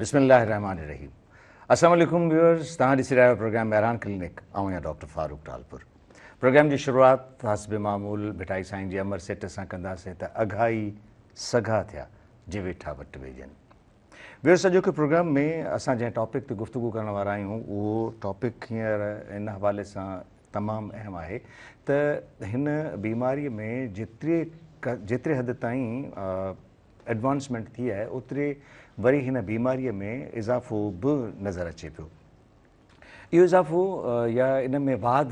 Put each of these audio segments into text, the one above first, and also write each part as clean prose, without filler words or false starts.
बिस्मिल्लाहिर्रहमानिर्रहीम। अस्सलाम वालेकुम व्यूअर्स, तव्हां ॾिसी रहिया आहियो प्रोग्राम बहरान क्लिनिक। ऐं या डॉक्टर फारूक टालपुर। प्रोग्राम जी शुरूआति हस्ब मामूल भिटाई साईं जी अमर सेट सां कंदासीं त अघाई सघा थिया जे वेठा वटि वेझनि। व्यूअर्स, अॼोके प्रोग्राम में असां जंहिं टॉपिक ते गुफ़्तगू करण वारा आहियूं उहो टॉपिक हींअर इन हवाले सां तमामु अहम आहे त हिन बीमारीअ में जेतिरे हद ताईं एडवांसमेंट थी आहे ओतिरे वरी हिन बीमारीअ में इज़ाफ़ो बि नज़र अचे पियो। इहो इज़ाफ़ो या इन में वाध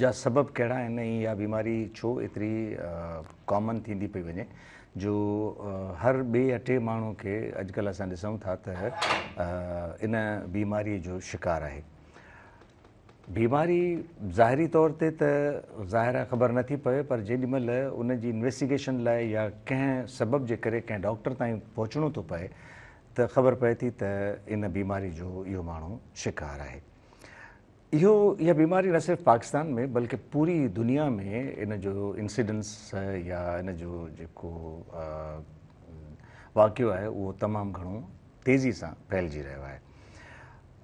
जा सबब कहिड़ा आहिनि ऐं इहा बीमारी छो एतिरी कॉमन थींदी पई वञे जो हर ॿिए या टे माण्हू खे अॼुकल्ह असां ॾिसूं था त इन बीमारीअ जो शिकार आहे। बीमारी ज़ाहिरी तौर ते त ज़ाहिर आहे ख़बर नथी पए, पर जेॾीमहिल उन जी इन्वेस्टिगेशन लाइ या कंहिं सबब जे करे कंहिं डॉक्टर ताईं पहुचणो थो पए त ख़बर पए थी त इन बीमारी जो इहो माण्हू शिकार आहे। इहा बीमारी न सिर्फ़ु पाकिस्तान में बल्कि पूरी दुनिया में इन जो इंसिडेंस या इन जो जेको वाक़ियो आहे उहो तमामु घणो तेज़ी सां फैलिजी रहियो आहे।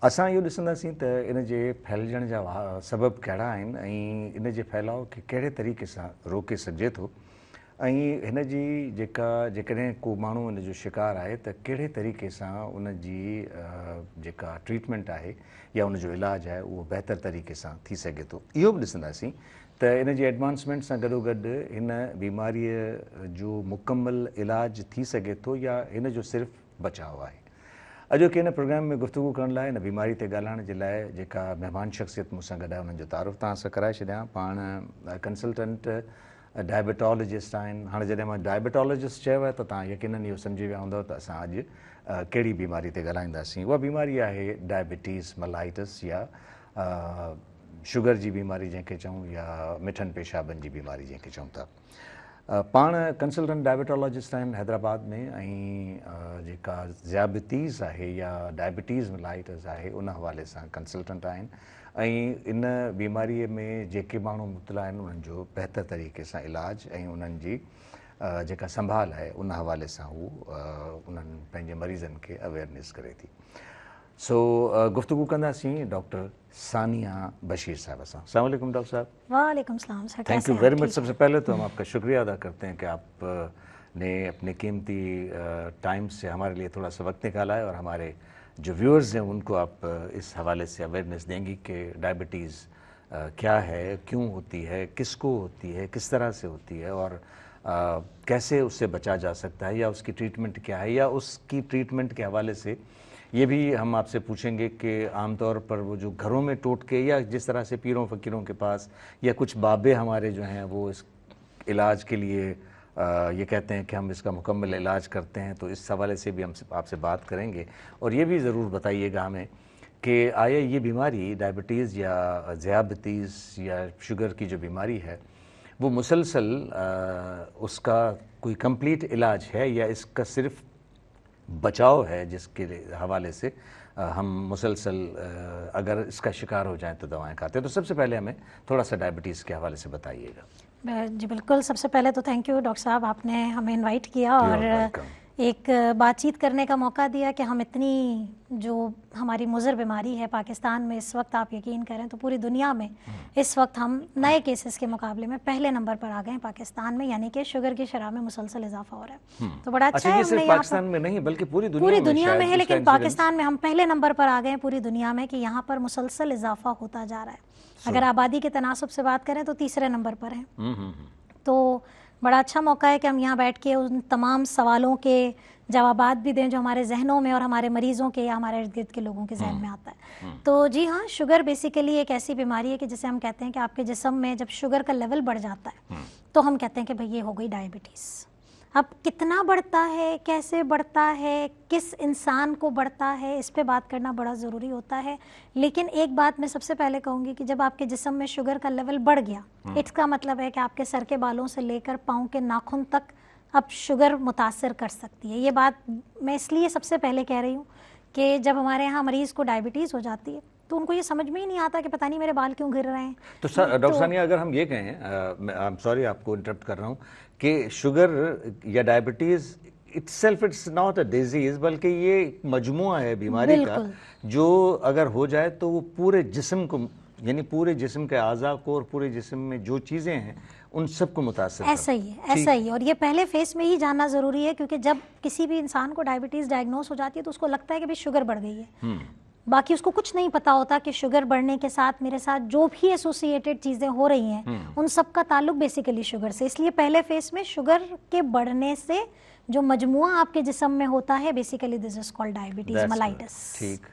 असां इहो ॾिसंदासीं त इन जे फैलिजण जा सबब कहिड़ा आहिनि ऐं इन जे फैलाव खे कहिड़े तरीक़े सां रोके सघिजे थो ऐं हिन जी जेकॾहिं को माण्हू इन जो शिकार आहे त कहिड़े तरीक़े सां उन जी जेका ट्रीटमेंट आहे या उन जो इलाजु आहे उहो बहितर तरीक़े सां थी सघे थो। इहो बि ॾिसंदासीं त इन जी एडवांसमेंट सां गॾोगॾु हिन बीमारीअ जो मुकमल इलाजु थी सघे थो या हिन जो सिर्फ़ु बचाव आहे। अॼोके हिन प्रोग्राम में गुफ़्तगू करण लाइ हिन बीमारी ते ॻाल्हाइण जे लाइ जेका महिमान शख़्सियत मूंसां गॾु आहे उन्हनि जो तारुफ़ तव्हां सां कराए छॾियां। पाण कंसल्टेंट डायबिटोलॉजिस्ट आहिनि। हाणे जॾहिं मां डायबिटोलॉजिस्ट चयो आहे त तव्हां यकीनन इहो सम्झी विया हूंदव त असां अॼु कहिड़ी बीमारी ते ॻाल्हाईंदासीं। उहा बीमारी आहे डायबिटीज़ मलाइटिस या शुगर जी बीमारी जंहिंखे चऊं या मिठनि पेशाबनि जी बीमारी जंहिंखे चऊं था। पाण कंसल्टेंट डायबिटोलॉजिस्ट आहिनि हैदराबाद में ऐं जेका ज़ियाबितीज़ आहे या डायबिटीज़ मलाइटिस आहे उन हवाले सां कंसल्टेंट आहिनि ऐं इन बीमारीअ में जेके माण्हू मुब्तला आहिनि उन्हनि जो बहितर तरीक़े सां इलाजु ऐं उन्हनि जी जेका संभाल आहे उन हवाले सां हू उन्हनि पंहिंजे मरीज़नि खे अवेयरनेस करे थी। सो गुफ्तगू कंदासीं डॉक्टर सानिया बशीर साहब सां। अस्सलाम वालेकुम डॉक्टर साहब। वालेकुम सलाम sir. Thank you very much. सबसे पहले तो हम आपका शुक्रिया अदा करते हैं कि आपने अपने कीमती टाइम से हमारे लिए थोड़ा सा वक्त निकाला है और हमारे जो व्यूअर्स हैं उनको आप इस हवाले से अवेयरनेस देंगी कि डायबिटीज़ क्या है, क्यों होती है, किसको होती है, किस तरह से होती है और कैसे उससे बचा जा सकता है या उसकी ट्रीटमेंट क्या है या उसकी ट्रीटमेंट के हवाले से ये भी हम आपसे पूछेंगे कि आमतौर पर वो जो घरों में टोटके या जिस तरह से पीरों फ़कीरों के पास या कुछ बाबे हमारे जो हैं वो इस इलाज के लिए ये कहते हैं कि हम इसका मुकम्मल इलाज करते हैं, तो इस हवाले से भी हम आपसे बात करेंगे। और ये भी ज़रूर बताइएगा हमें कि आया ये बीमारी डायबिटीज़ या ज़ियाबितीज़ या शुगर की जो बीमारी है वो मुसलसल उसका कोई कंप्लीट इलाज है या इसका सिर्फ़ बचाव है जिसके हवाले से हम मुसलसल अगर इसका शिकार हो जाएं तो दवाएं खाते हैं। तो सबसे पहले हमें थोड़ा सा डायबिटीज़ के हवाले से बताइएगा। जी बिल्कुल। सबसे पहले तो थैंक यू डॉक्टर साहब, आपने हमें इनवाइट किया और एक बातचीत करने का मौका दिया कि हम इतनी जो हमारी मुज़र बीमारी है पाकिस्तान में इस वक्त, आप यकीन करें तो पूरी दुनिया में इस वक्त हम नए केसेस के मुकाबले में पहले नंबर पर आ गए हैं पाकिस्तान में, यानी कि शुगर की शरह में मुसलसल इजाफा हो रहा है। तो बड़ा अच्छा है। हमने पाकिस्तान में नहीं बल्कि पूरी दुनिया में है, लेकिन पाकिस्तान में हम पहले नंबर पर आ गए हैं पूरी दुनिया में कि यहाँ पर मुसलसल इजाफा होता जा रहा है। अगर आबादी के तनासब से बात करें तो तीसरे नंबर पर है। तो बड़ा अच्छा मौका है कि हम यहाँ बैठ के उन तमाम सवालों के जवाबात भी दें जो हमारे जहनों में और हमारे मरीज़ों के या हमारे इर्द गिर्द के लोगों के जहन में आता है। तो जी हाँ, शुगर बेसिकली एक ऐसी बीमारी है कि जिसे हम कहते हैं कि आपके जिस्म में जब शुगर का लेवल बढ़ जाता है तो हम कहते हैं कि भाई ये हो गई डायबिटीज़। अब कितना बढ़ता है, कैसे बढ़ता है, किस इंसान को बढ़ता है, इस पे बात करना बड़ा ज़रूरी होता है। लेकिन एक बात मैं सबसे पहले कहूँगी कि जब आपके जिस्म में शुगर का लेवल बढ़ गया, इसका मतलब है कि आपके सर के बालों से लेकर पाँव के नाखून तक अब शुगर मुतासर कर सकती है। ये बात मैं इसलिए सबसे पहले कह रही हूँ कि जब हमारे यहाँ मरीज़ को डायबिटीज़ हो जाती है तो उनको ये समझ में ही नहीं आता कि पता नहीं मेरे बाल क्यों गिर रहे हैं। तो सर डॉक्टर सानिया, अगर हम ये कहें, आई एम सॉरी आपको इंटरप्ट कर रहा हूँ, कि शुगर या diabetes itself it's not a disease, बल्कि ये एक मजमुआ है बीमारी का, जो अगर हो जाए तो वो पूरे जिस्म को, यानी पूरे जिस्म के आज़ा को और पूरे जिस्म में जो चीज़ें हैं उन सबको मुतासिर ऐसा ही है, ऐसा ही है। और ये पहले फेस में ही जानना ज़रूरी है, क्योंकि जब किसी भी इंसान को डायबिटीज़ डायग्नोस हो जाती है तो उसको लगता है कि भाई शुगर बढ़ गई है, बाकी उसको कुछ नहीं पता होता कि शुगर बढ़ने के साथ मेरे साथ जो भी एसोसिएटेड चीज़ें हो रही हैं उन सब का ताल्लुक बेसिकली शुगर से। इसलिए पहले फेस में शुगर के बढ़ने से जो मजमुआ आपके जिस्म में होता है, basically this is called diabetes mellitus. ठीक,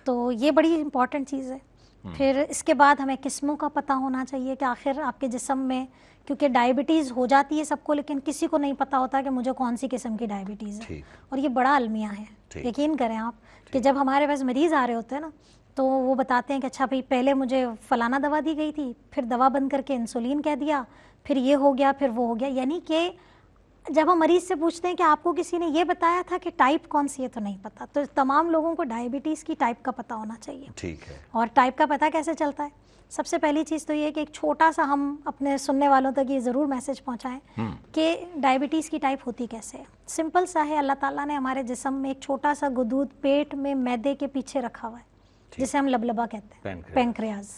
तो ये बड़ी इंपॉर्टेंट चीज़ है। फिर इसके बाद हमें किस्मों का पता होना चाहिए कि आखिर आपके जिस्म में, क्योंकि डायबिटीज़ हो जाती है सबको, लेकिन किसी को नहीं पता होता कि मुझे कौन सी किस्म की डायबिटीज़ है। और ये बड़ा अलमिया है, यकीन करें आप कि जब हमारे पास मरीज़ आ रहे होते हैं ना, तो वो बताते हैं कि अच्छा भाई पहले मुझे फलाना दवा दी गई थी, फिर दवा बंद करके इंसुलिन कह दिया, फिर ये हो गया, फिर वो हो गया। यानी कि जब हम मरीज़ से पूछते हैं कि आपको किसी ने ये बताया था कि टाइप कौन सी है, तो नहीं पता। तो तमाम लोगों को डायबिटीज़ की टाइप का पता होना चाहिए। ठीक है। और टाइप का पता कैसे चलता है? सबसे पहली चीज़ तो ये कि एक छोटा सा हम अपने सुनने वालों तक ये ज़रूर मैसेज पहुंचाएं कि डायबिटीज़ की टाइप होती कैसे है। सिंपल सा है, अल्लाह ताला ने हमारे जिस्म में एक छोटा सा गुदूद पेट में मैदे के पीछे रखा हुआ है, जिसे हम लबलबा कहते हैं, पैंक्रियाज।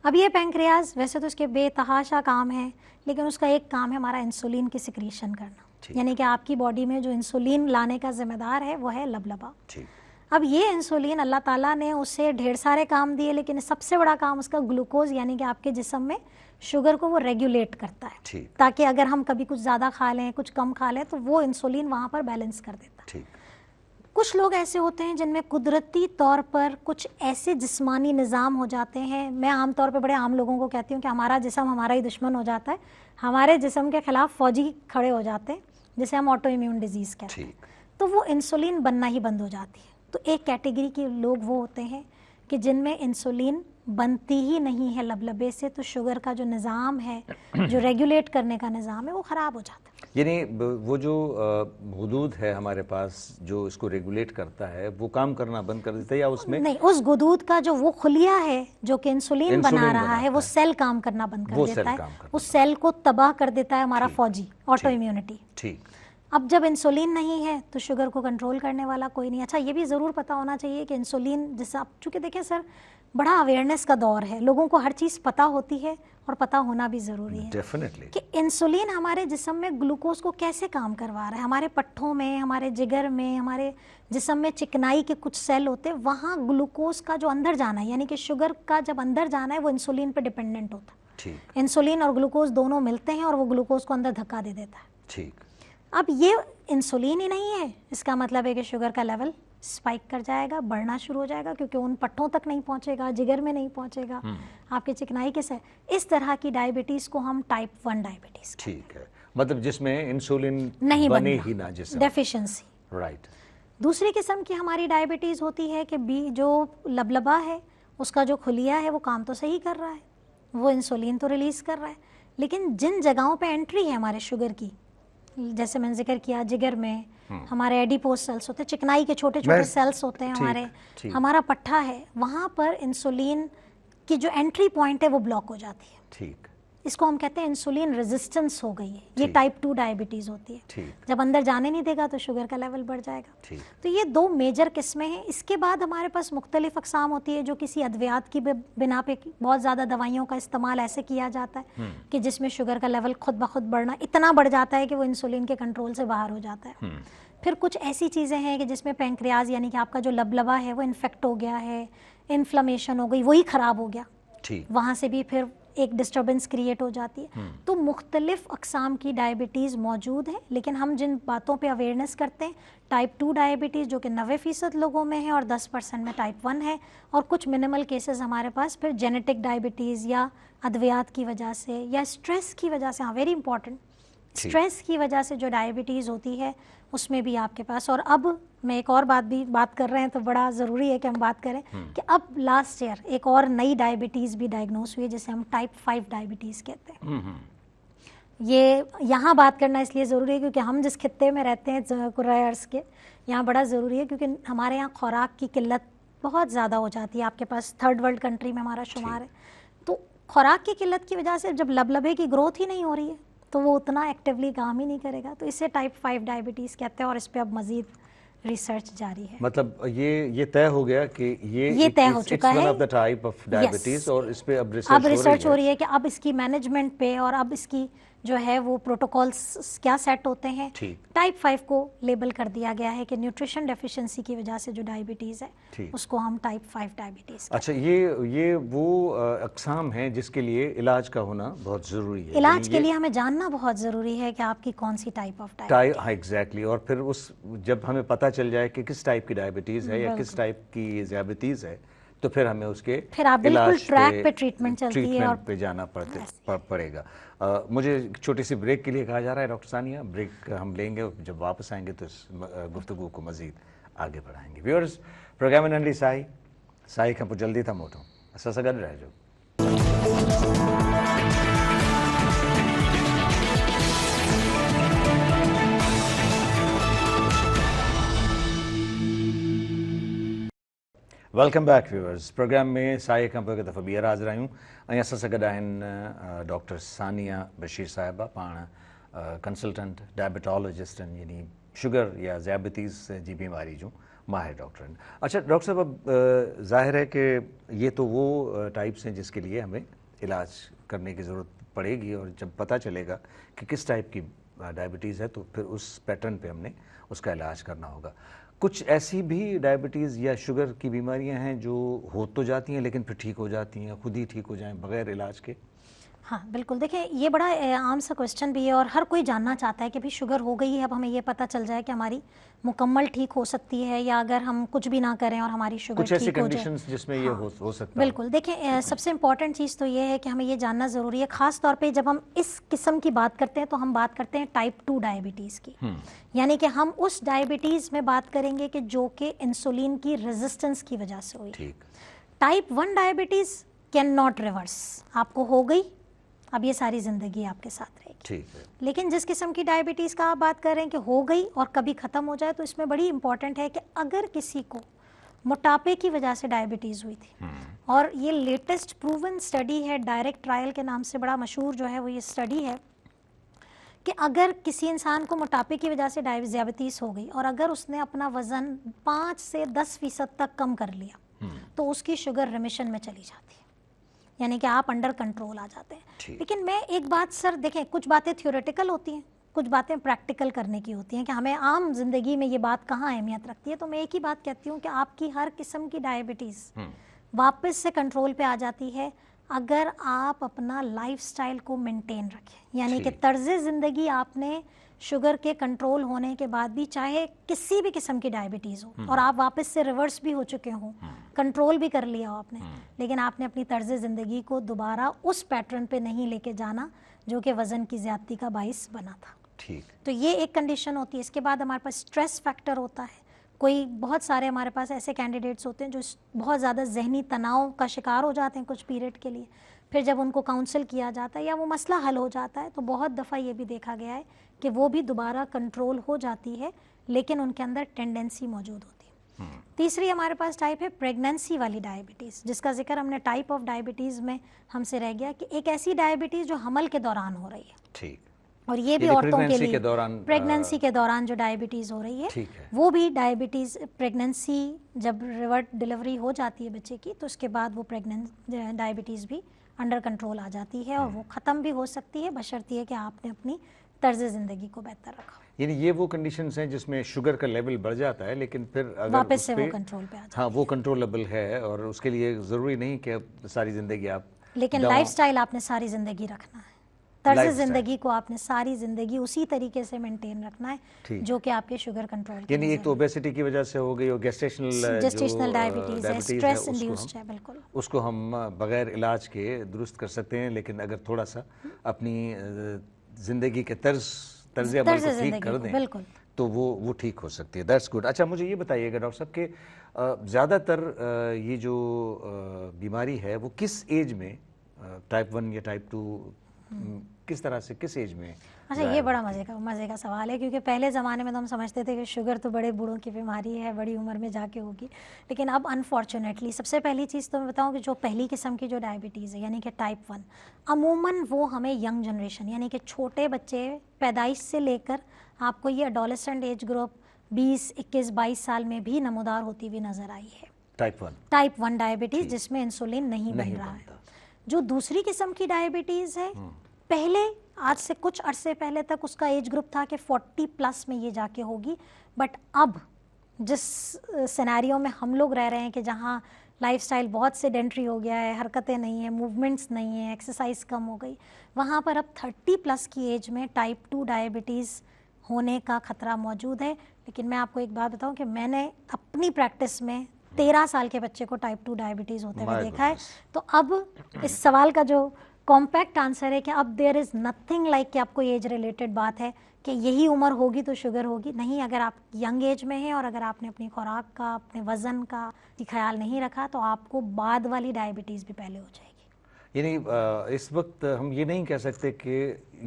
अब ये पैंक्रियाज वैसे तो उसके बेतहाशा काम है, लेकिन उसका एक काम है हमारा इंसुलिन की सिक्रीशन करना, यानी कि आपकी बॉडी में जो इंसुलिन लाने का जिम्मेदार है वो है लबलबा। अब ये इंसुलिन अल्लाह ताला ने उसे ढेर सारे काम दिए, लेकिन सबसे बड़ा काम उसका ग्लूकोज, यानी कि आपके जिस्म में शुगर को वो रेगुलेट करता है, ताकि अगर हम कभी कुछ ज़्यादा खा लें, कुछ कम खा लें, तो वो इंसुलिन वहाँ पर बैलेंस कर देता है। कुछ लोग ऐसे होते हैं जिनमें कुदरती तौर पर कुछ ऐसे जिस्मानी निज़ाम हो जाते हैं, मैं आमतौर पे बड़े आम लोगों को कहती हूँ कि हमारा जिस्म हमारा ही दुश्मन हो जाता है, हमारे जिस्म के खिलाफ फौजी खड़े हो जाते हैं, जिसे हम ऑटो इम्यून डिजीज़ कहते हैं। तो वो इंसुलिन बनना ही बंद हो जाती है। तो एक कैटेगरी के लोग वो होते हैं कि जिनमें इंसुलिन बनती ही नहीं है लबलबे से, तो शुगर का जो निज़ाम है, जो रेगुलेट करने का निज़ाम है, वो ख़राब हो जाता है। यानी वो जो गुदूद है हमारे पास जो इसको रेगुलेट करता है, वो काम करना बंद कर देता है, या उसमें नहीं, उस गुदूद का जो वो खुलिया है जो कि इंसुलिन बना रहा है, वो सेल काम करना बंद कर देता है, उस सेल को तबाह कर देता है हमारा फौजी, ऑटो इम्यूनिटी। ठीक। अब जब इंसुलिन नहीं है तो शुगर को कंट्रोल करने वाला कोई नहीं। अच्छा, ये भी ज़रूर पता होना चाहिए कि इंसुलिन, जैसे आप चूँकि देखें सर, बड़ा अवेयरनेस का दौर है, लोगों को हर चीज़ पता होती है और पता होना भी ज़रूरी है डेफिनेटली कि इंसुलिन हमारे जिस्म में ग्लूकोज को कैसे काम करवा रहा है। हमारे पट्ठों में, हमारे जिगर में, हमारे जिस्म में चिकनाई के कुछ सेल होते हैं, वहाँ ग्लूकोज का जो अंदर जाना है, यानी कि शुगर का जब अंदर जाना है, वो इंसुलिन पर डिपेंडेंट होता है। इंसुलिन और ग्लूकोज दोनों मिलते हैं और वो ग्लूकोज को अंदर धक्का दे देता है। ठीक। अब ये इंसुलिन ही नहीं है, इसका मतलब है कि शुगर का लेवल स्पाइक कर जाएगा, बढ़ना शुरू हो जाएगा, क्योंकि उन पट्टों तक नहीं पहुंचेगा, जिगर में नहीं पहुंचेगा, आपके चिकनाई के से। इस तरह की डायबिटीज़ को हम टाइप 1 डायबिटीज़। ठीक है, मतलब जिसमें इंसुलिन नहीं बने ही ना, जिसमें डेफिशिएंसी। राइट। दूसरी किस्म की हमारी डायबिटीज़ होती है कि जो लबलबा है, उसका जो खुलिया है, वो काम तो सही कर रहा है, वो इंसुलिन तो रिलीज़ कर रहा है, लेकिन जिन जगहों पर एंट्री है हमारे शुगर की, जैसे मैंने जिक्र किया, जिगर में हमारे एडिपोज सेल्स होते हैं, चिकनाई के छोटे छोटे सेल्स होते हैं हमारे, हमारा पट्ठा है, वहाँ पर इंसुलिन की जो एंट्री पॉइंट है वो ब्लॉक हो जाती है। ठीक। इसको हम कहते हैं इंसुलिन रेजिस्टेंस हो गई है, ये टाइप 2 डायबिटीज़ होती है। जब अंदर जाने नहीं देगा तो शुगर का लेवल बढ़ जाएगा। तो ये 2 मेजर किस्में हैं। इसके बाद हमारे पास मुख्तलिफ अक़साम होती है, जो किसी अद्वियात की बिना पे बहुत ज़्यादा दवाइयों का इस्तेमाल ऐसे किया जाता है कि जिसमें शुगर का लेवल खुद ब खुद बढ़ना इतना बढ़ जाता है कि वो इंसुलिन के कंट्रोल से बाहर हो जाता है। फिर कुछ ऐसी चीज़ें हैं कि जिसमें पैंक्रियाज, यानी कि आपका जो लबलबा है, वो इन्फेक्ट हो गया है, इन्फ्लेमेशन हो गई, वही ख़राब हो गया, वहाँ से भी फिर एक डिस्टर्बेंस क्रिएट हो जाती है। तो मुख्तलिफ अक़साम की डायबिटीज़ मौजूद है, लेकिन हम जिन बातों पे अवेयरनेस करते हैं, टाइप 2 डायबिटीज़ जो कि 90% लोगों में है और 10% में टाइप 1 है, और कुछ मिनिमल केसेस हमारे पास फिर जेनेटिक डायबिटीज़ या अद्वियात की वजह से या स्ट्रेस की वजह से, हाँ वेरी इंपॉर्टेंट, स्ट्रेस की वजह से जो डायबिटीज़ होती है उसमें भी आपके पास। और अब मैं एक और बात कर रहे हैं तो बड़ा ज़रूरी है कि हम बात करें कि अब लास्ट ईयर एक और नई डायबिटीज़ भी डायग्नोस हुई है, जिसे हम टाइप 5 डायबिटीज़ कहते हैं। ये यहाँ बात करना इसलिए ज़रूरी है क्योंकि हम जिस खित्ते में रहते हैं कुर्रायर्स के, यहाँ बड़ा ज़रूरी है क्योंकि हमारे यहाँ खुराक की किल्लत बहुत ज़्यादा हो जाती है। आपके पास थर्ड वर्ल्ड कंट्री में हमारा शुमार है, तो खुराक की किल्लत की वजह से जब लबलबे की ग्रोथ ही नहीं हो रही है तो वो उतना एक्टिवली काम ही नहीं करेगा, तो इसे टाइप 5 डायबिटीज़ कहते हैं और इस पे अब मज़ीद रिसर्च जारी है। मतलब ये तय हो गया कि ये तय हो चुका है, one of the type of diabetes, और इस पे अब रिसर्च हो रही है कि अब इसकी मैनेजमेंट पे और अब इसकी जो है वो प्रोटोकॉल्स क्या सेट होते हैं। टाइप 5 को लेबल कर दिया गया है कि न्यूट्रिशन डेफिशिएंसी की वजह से जो डायबिटीज़ है उसको हम टाइप 5 डायबिटीज़। अच्छा, ये वो अक़साम हैं जिसके लिए इलाज का होना बहुत ज़रूरी है। इलाज के लिए हमें जानना बहुत ज़रूरी है कि आपकी कौन सी टाइप ऑफ डायबिटीज़। हाँ, एग्जैक्टली। और फिर जब हमें पता चल जाए कि किस टाइप की डायबिटीज़ है या किस टाइप की डायबिटीज़ है, तो फिर हमें उसके बिल्कुल ट्रैक पे ट्रीटमेंट चलती है और पे जाना पड़ेगा। मुझे छोटी सी ब्रेक के लिए कहा जा रहा है डॉक्टर सानिया। ब्रेक हम लेंगे, जब वापस आएंगे तो इस गुफ्तगू को मज़ीद आगे बढ़ाएंगे। व्यूअर्स, प्रोग्राम नंढी साई खां पोइ जल्दी था मोटूं, असां सां गॾु रहिजो। Welcome back viewers. प्रोग्राम में साई खां पोइ हिकु दफ़ो ॿीहर हाज़िर आहियूं ऐं असां सां गॾु आहिनि डॉक्टर सानिया बशीर साहिबा, पाण कंसल्टेंट डायबिटोलॉजिस्ट आहिनि, यानी शुगर या ज़ियाबतीज़ जी बीमारी जूं माहिर डॉक्टर हैं। अच्छा डॉक्टर साहब, अब ज़ाहिर है कि ये तो वो टाइप्स हैं जिसके लिए हमें इलाज करने की ज़रूरत पड़ेगी, और जब पता चलेगा कि किस टाइप की डायबिटीज़ है तो फिर उस पैटर्न पे हमने उसका इलाज करना होगा। कुछ ऐसी भी डायबिटीज़ या शुगर की बीमारियां हैं जो हो तो जाती हैं लेकिन फिर ठीक हो जाती हैं, खुद ही ठीक हो जाएं बग़ैर इलाज के। हाँ बिल्कुल, देखिए ये बड़ा आम सा क्वेश्चन भी है और हर कोई जानना चाहता है कि भाई शुगर हो गई है, अब हमें ये पता चल जाए कि हमारी मुकम्मल ठीक हो सकती है या अगर हम कुछ भी ना करें और हमारी शुगर ठीक हो जाए। कुछ ऐसी कंडीशंस जिसमें ये हो सकता है। बिल्कुल, देखिए सबसे इम्पॉर्टेंट चीज़ तो ये है कि हमें ये जानना ज़रूरी है, ख़ास तौर पे जब हम इस किस्म की बात करते हैं तो हम बात करते हैं टाइप 2 डायबिटीज़ की। यानी कि हम उस डायबिटीज़ में बात करेंगे कि जो कि इंसुलिन की रेजिस्टेंस की वजह से हुई। Type 1 diabetes can not reverse, आपको हो गई, अब ये सारी ज़िंदगी आपके साथ रहेगी। ठीक है। लेकिन जिस किस्म की डायबिटीज़ का आप बात कर रहे हैं कि हो गई और कभी ख़त्म हो जाए, तो इसमें बड़ी इंपॉर्टेंट है कि अगर किसी को मोटापे की वजह से डायबिटीज़ हुई थी, और ये लेटेस्ट प्रूवन स्टडी है, डायरेक्ट ट्रायल के नाम से बड़ा मशहूर जो है वो ये स्टडी है कि अगर किसी इंसान को मोटापे की वजह से डायबिटीज़ हो गई और अगर उसने अपना वज़न 5 से 10% तक कम कर लिया तो उसकी शुगर रिमिशन में चली जाती है, यानी कि आप अंडर कंट्रोल आ जाते हैं। लेकिन मैं एक बात सर, देखें कुछ बातें थ्योरेटिकल होती हैं, कुछ बातें प्रैक्टिकल करने की होती हैं कि हमें आम जिंदगी में ये बात कहाँ अहमियत रखती है। तो मैं एक ही बात कहती हूँ कि आपकी हर किस्म की डायबिटीज़ वापस से कंट्रोल पे आ जाती है अगर आप अपना लाइफस्टाइल को मेंटेन रखें, यानी कि तर्ज ज़िंदगी आपने शुगर के कंट्रोल होने के बाद भी, चाहे किसी भी किस्म की डायबिटीज़ हो और आप वापस से रिवर्स भी हो चुके हों, कंट्रोल भी कर लिया हो आपने, लेकिन आपने अपनी तर्ज ज़िंदगी को दोबारा उस पैटर्न पे नहीं लेके जाना जो कि वज़न की ज़्यादती का बाइस बना था। ठीक। तो ये एक कंडीशन होती है। इसके बाद हमारे पास स्ट्रेस फैक्टर होता है। कोई बहुत सारे हमारे पास ऐसे कैंडिडेट्स होते हैं जो बहुत ज़्यादा जहनी तनाव का शिकार हो जाते हैं कुछ पीरियड के लिए, फिर जब उनको काउंसिल किया जाता है या वो मसला हल हो जाता है तो बहुत दफ़ा ये भी देखा गया है कि वो भी दोबारा कंट्रोल हो जाती है, लेकिन उनके अंदर टेंडेंसी मौजूद होती है। तीसरी हमारे पास टाइप है प्रेगनेंसी वाली डायबिटीज़, जिसका जिक्र हमने टाइप ऑफ डायबिटीज़ में हमसे रह गया कि एक ऐसी डायबिटीज़ जो हमल के दौरान हो रही है। ठीक। और ये भी औरतों के लिए प्रेगनेंसी के दौरान जो डायबिटीज़ हो रही है वो भी डायबिटीज़, प्रेगनेंसी जब रिवर्ट डिलीवरी हो जाती है बच्चे की तो उसके बाद वो डायबिटीज़ भी अंडर कंट्रोल आ जाती है और वो ख़त्म भी हो सकती है, बशर्ते है कि आपने अपनी तर्ज ज़िंदगी को बेहतर रखा। यानी ये वो कंडीशंस हैं जिसमें शुगर का लेवल बढ़ जाता है लेकिन फिर अगर वापस से वो कंट्रोल पे आ जाता है। हाँ, वो कंट्रोलेबल है और उसके लिए ज़रूरी नहीं कि अब सारी ज़िंदगी आप, लेकिन लाइफस्टाइल आपने सारी ज़िंदगी रखना है, तर्ज ज़िंदगी को आपने सारी ज़िंदगी उसी तरीके से मेंटेन रखना है जो कि आपके शुगर कंट्रोल, यानी एक तो ओबेसिटी की वजह से हो गई और गेस्टेशनल डायबिटीज़ है, स्ट्रेस इंड्यूस्ड है, बिल्कुल उसको हम बगैर इलाज के दुरुस्त कर सकते हैं। लेकिन अगर थोड़ा सा अपनी ज़िंदगी के तर्ज अमल को ठीक कर दें तो वो ठीक हो सकती है। That's good. अच्छा, मुझे ये बताइएगा डॉक्टर साहब कि ज़्यादातर ये जो बीमारी है वो किस एज में, टाइप 1 या टाइप 2 किस तरह से, किस एज में? अच्छा, ये बड़ा मज़े का सवाल है, क्योंकि पहले ज़माने में तो हम समझते थे कि शुगर तो बड़े बूढ़ों की बीमारी है, बड़ी उम्र में जाके होगी, लेकिन अब अनफॉर्चुनेटली सबसे पहली चीज़ तो मैं बताऊं कि जो पहली किस्म की जो डायबिटीज़ है यानी कि टाइप 1, अमूमन वो हमें यंग जनरेशन यानी कि छोटे बच्चे पैदाइश से लेकर आपको ये एडोलेसेंट एज ग्रुप 20, 21, 22 साल में भी नमूदार होती हुई नज़र आई है। टाइप 1 डायबिटीज़ जिसमें इंसुलिन नहीं बन रहा है। जो दूसरी किस्म की डायबिटीज़ है, पहले आज से कुछ अरसे पहले तक उसका एज ग्रुप था कि 40 प्लस में ये जाके होगी, बट अब जिस सिनेरियो में हम लोग रह रहे हैं कि जहाँ लाइफस्टाइल बहुत सेडेंट्री हो गया है, हरकतें नहीं है, मूवमेंट्स नहीं है, एक्सरसाइज कम हो गई, वहाँ पर अब 30 प्लस की एज में टाइप 2 डायबिटीज़ होने का खतरा मौजूद है। लेकिन मैं आपको एक बात बताऊं कि मैंने अपनी प्रैक्टिस में 13 साल के बच्चे को टाइप 2 डायबिटीज़ होते हुए देखा है। तो अब इस सवाल का जो कॉम्पैक्ट आंसर है कि अब देयर इज़ नथिंग लाइक कि आपको एज रिलेटेड बात है कि यही उम्र होगी तो शुगर होगी, नहीं। अगर आप यंग एज में हैं और अगर आपने अपनी खुराक का, अपने वज़न का ख्याल नहीं रखा तो आपको बाद वाली डायबिटीज़ भी पहले हो जाएगी। यानी इस वक्त हम ये नहीं कह सकते कि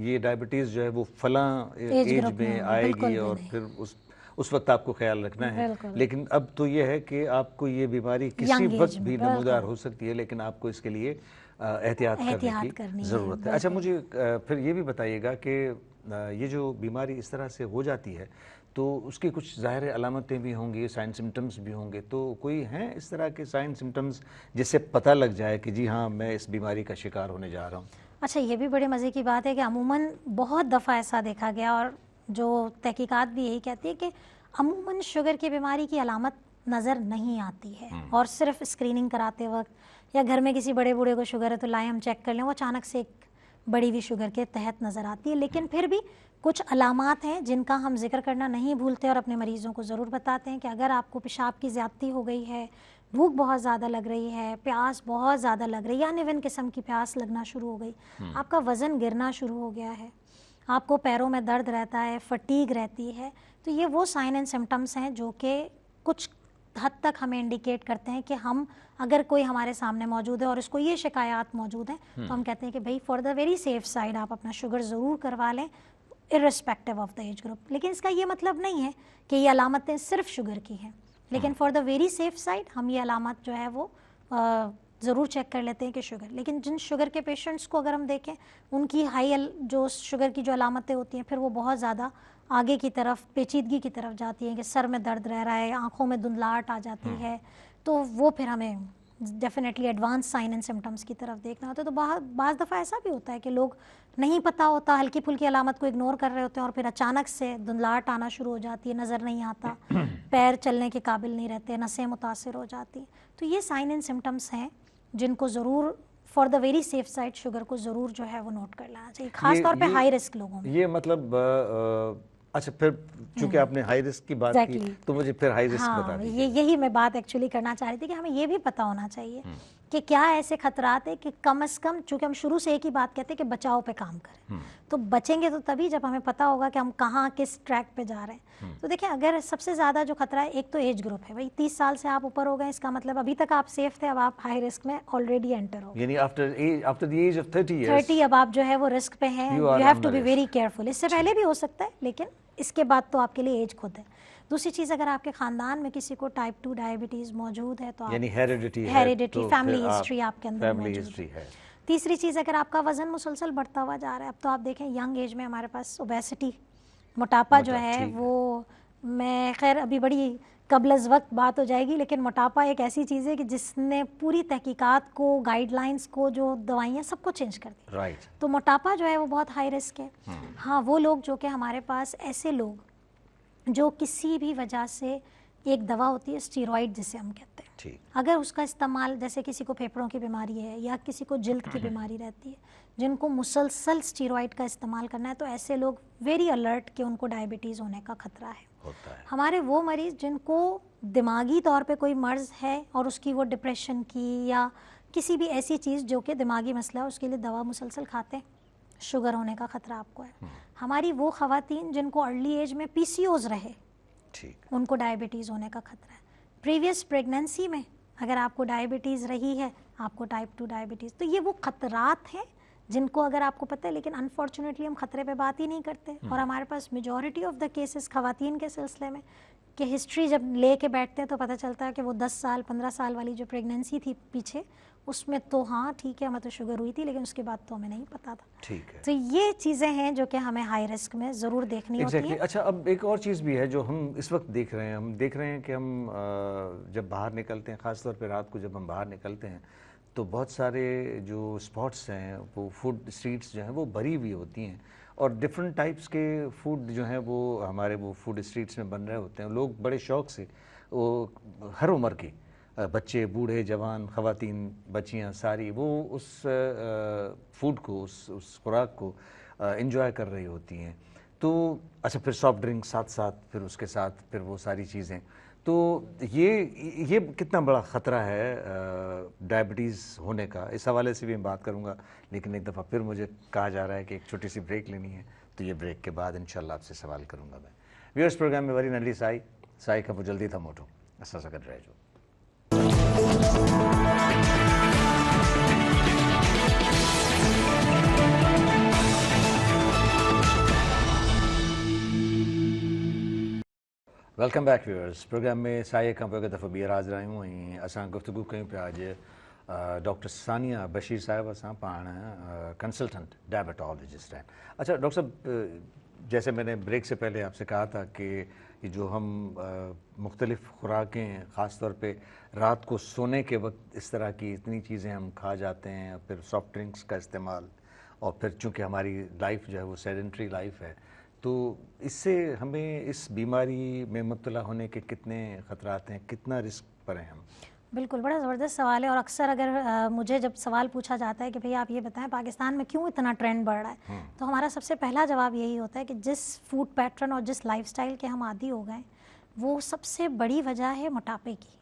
ये डायबिटीज़ जो है वो फलां एज में आएगी और फिर उस वक्त आपको ख्याल रखना है, लेकिन अब तो ये है कि आपको ये बीमारी किसी वक्त भी नमूदार हो सकती है, लेकिन आपको इसके लिए एहतियात करने की ज़रूरत है। अच्छा, मुझे फिर ये भी बताइएगा कि ये जो बीमारी इस तरह से हो जाती है तो उसकी कुछ ज़ाहिर अलामतें भी होंगी, साइन सिम्टम्स भी होंगे, तो कोई हैं इस तरह के साइन सिम्टम्स जिससे पता लग जाए कि जी हाँ, मैं इस बीमारी का शिकार होने जा रहा हूँ? अच्छा, ये भी बड़े मज़े की बात है कि अमूमन बहुत दफ़ा ऐसा देखा गया और जो तहकीकात भी यही कहती है कि अमूमन शुगर की बीमारी की अलामत नज़र नहीं आती है, और सिर्फ स्क्रीनिंग कराते वक्त या घर में किसी बड़े बूढ़े को शुगर है तो लाएं हम चेक कर लें, वो अचानक से एक बड़ी हुई शुगर के तहत नज़र आती है। लेकिन फिर भी कुछ अलामात हैं जिनका हम जिक्र करना नहीं भूलते और अपने मरीज़ों को ज़रूर बताते हैं कि अगर आपको पेशाब की ज़्यादती हो गई है, भूख बहुत ज़्यादा लग रही है, प्यास बहुत ज़्यादा लग रही है या अनइवन किस्म की प्यास लगना शुरू हो गई, आपका वज़न गिरना शुरू हो गया है, आपको पैरों में दर्द रहता है, फटीग रहती है, तो ये वो साइन एंड सिम्टम्स हैं जो कि कुछ हद तक हमें इंडिकेट करते हैं कि हम अगर कोई हमारे सामने मौजूद है और इसको ये शिकायत मौजूद है तो हम कहते हैं कि भाई for the very safe side आप अपना शुगर ज़रूर करवा लें, irrespective of the age group. लेकिन इसका ये मतलब नहीं है कि ये अलामतें सिर्फ शुगर की हैं, लेकिन for the very safe side हम ये अलामत जो है वो ज़रूर चेक कर लेते हैं कि शुगर। लेकिन जिन शुगर के पेशेंट्स को अगर हम देखें, उनकी हाई जो शुगर की जो अलामतें होती हैं फिर वो बहुत ज़्यादा आगे की तरफ, पेचीदगी की तरफ जाती हैं कि सर में दर्द रह रहा है, आंखों में धुंधलाहट आ जाती है, तो वो फिर हमें definitely advance sign and symptoms की तरफ देखना होता है। तो बाज़ दफ़ा ऐसा भी होता है कि लोग नहीं पता होता, हल्की फुल्की अलामत को इग्नोर कर रहे होते हैं और फिर अचानक से धुंधलाहट आना शुरू हो जाती है, नज़र नहीं आता, पैर चलने के काबिल नहीं रहते, नसें मुतासिर हो जाती हैं। तो ये साइन एंड सिम्टम्स हैं जिनको ज़रूर for the very safe side sugar को ज़रूर जो है वो नोट कर लेना चाहिए, खासतौर पे हाई रिस्क लोगों में। ये मतलब अच्छा, फिर चूंकि आपने हाई रिस्क की बात की तो मुझे फिर हाई रिस्क बता दीजिए। यही मैं बात एक्चुअली करना चाह रही थी कि हमें ये भी पता होना चाहिए कि क्या ऐसे खतरात है कि कम से कम, चूंकि हम शुरू से एक ही बात कहते हैं कि बचाव पे काम करें, तो बचेंगे तो तभी जब हमें पता होगा कि हम कहाँ किस ट्रैक पे जा रहे हैं। तो देखिए, अगर सबसे ज़्यादा जो खतरा है, एक तो एज ग्रुप है, भाई 30 साल से आप ऊपर हो गए, इसका मतलब अभी तक आप सेफ थे, अब आप हाई रिस्क में ऑलरेडी एंटर हो, यानी आफ्टर द एज ऑफ 30 अब आप जो है वो रिस्क पे हैं, you have to be very careful. इससे पहले भी हो सकता है लेकिन इसके बाद तो आपके लिए एज खुद है। दूसरी चीज़, अगर आपके ख़ानदान में किसी को टाइप 2 डायबिटीज़ मौजूद है तो यानी हेरिडिटी फैमिली हिस्ट्री आपके अंदर मौजूद है। तीसरी चीज़, अगर आपका वज़न मुसलसल बढ़ता हुआ जा रहा है, अब तो आप देखें यंग एज में हमारे पास ओबेसिटी, मोटापा जो है वो, मैं खैर अभी बड़ी कबल वक्त बात हो जाएगी, लेकिन मोटापा एक ऐसी चीज़ है कि जिसने पूरी तहकीकात को, गाइडलाइंस को, जो दवाइयाँ सबको चेंज कर दी। राइट। तो मोटापा जो है वो बहुत हाई रिस्क है। हाँ, वो लोग जो कि हमारे पास ऐसे लोग जो किसी भी वजह से, एक दवा होती है स्टीरॉइड जिसे हम कहते हैं, अगर उसका इस्तेमाल, जैसे किसी को फेफड़ों की बीमारी है या किसी को जिल्द की बीमारी रहती है, जिनको मुसलसल स्टीरॉइड का इस्तेमाल करना है, तो ऐसे लोग वेरी अलर्ट कि उनको डायबिटीज़ होने का खतरा है। हमारे वो मरीज़ जिनको दिमागी तौर पे कोई मर्ज़ है और उसकी वो डिप्रेशन की या किसी भी ऐसी चीज़ जो कि दिमागी मसला है, उसके लिए दवा मुसलसल खाते हैं, शुगर होने का खतरा आपको है। हमारी वो ख़वातीन जिनको अर्ली एज में PCOS रहे, उनको डायबिटीज़ होने का खतरा है। प्रीवियस प्रेगनेंसी में अगर आपको डायबिटीज़ रही है, आपको टाइप 2 डायबिटीज़, तो ये वो खतरात हैं जिनको अगर आपको पता है, लेकिन अनफॉर्चुनेटली हम खतरे पे बात ही नहीं करते। और हमारे पास मेजॉरिटी ऑफ द केसेस खवातीन के सिलसिले में कि हिस्ट्री जब ले के बैठते हैं तो पता चलता है कि वो 10 साल 15 साल वाली जो प्रेगनेंसी थी पीछे, उसमें तो हाँ ठीक है हमें तो शुगर हुई थी, लेकिन उसके बाद तो हमें नहीं पता था। ठीक है। तो ये चीज़ें हैं जो कि हमें हाई रिस्क में ज़रूर देखनी होती हैं। अच्छा, अब एक और चीज़ भी है जो हम इस वक्त देख रहे हैं। हम देख रहे हैं कि हम जब बाहर निकलते हैं, ख़ासतौर पे रात को जब हम बाहर निकलते हैं, तो बहुत सारे जो स्पॉट्स हैं, वो फूड स्ट्रीट्स जो हैं वो भरी हुई होती हैं, और डिफरेंट टाइप्स के फूड जो हैं वो हमारे वो फूड स्ट्रीट्स में बन रहे होते हैं। लोग बड़े शौक़ से, वो हर उम्र के बच्चे, बूढ़े, जवान, ख़वातीन, बच्चियाँ सारी वो उस फूड को, उस खुराक को एंजॉय कर रही होती हैं। तो अच्छा, फिर सॉफ्ट ड्रिंक साथ साथ, फिर उसके साथ फिर वो सारी चीज़ें। तो ये कितना बड़ा ख़तरा है डायबिटीज़ होने का, इस हवाले से भी मैं बात करूँगा। लेकिन एक दफ़ा फिर मुझे कहा जा रहा है कि एक छोटी सी ब्रेक लेनी है, तो ये ब्रेक के बाद इंशाल्लाह आपसे सवाल करूँगा मैं। व्यूअर्स, प्रोग्राम में वरी नली साई का वो जल्दी था मोटो असा सगत रह जो। Welcome back viewers. प्रोग्राम में साई खां पोइ दफ़ो ॿीहर हाज़िर आहियूं ऐं असां गुफ़्तगू कयूं पिया अॼु डॉक्टर सानिया बशीर साहिब सां, पाण कंसल्टेंट डायबिटोलॉजिस्ट हैं। अच्छा डॉक्टर साहब, जैसे मैंने ब्रेक से पहले आपसे कहा था कि ये जो हम मुख्तलिफ़ खुराकें, ख़ास तौर पे रात को सोने के वक्त इस तरह की इतनी चीज़ें हम खा जाते हैं, फिर सॉफ्ट ड्रिंक्स का इस्तेमाल, और फिर चूँकि हमारी लाइफ जो है वो सेडेंट्री लाइफ है, तो इससे हमें इस बीमारी में मुब्तला होने के कितने ख़तरात हैं, कितना रिस्क पर हैं हम? बिल्कुल, बड़ा ज़बरदस्त सवाल है। और अक्सर अगर मुझे जब सवाल पूछा जाता है कि भई आप ये बताएं पाकिस्तान में क्यों इतना ट्रेंड बढ़ रहा है, तो हमारा सबसे पहला जवाब यही होता है कि जिस फूड पैटर्न और जिस लाइफस्टाइल के हम आदी हो गए, वो सबसे बड़ी वजह है मोटापे की।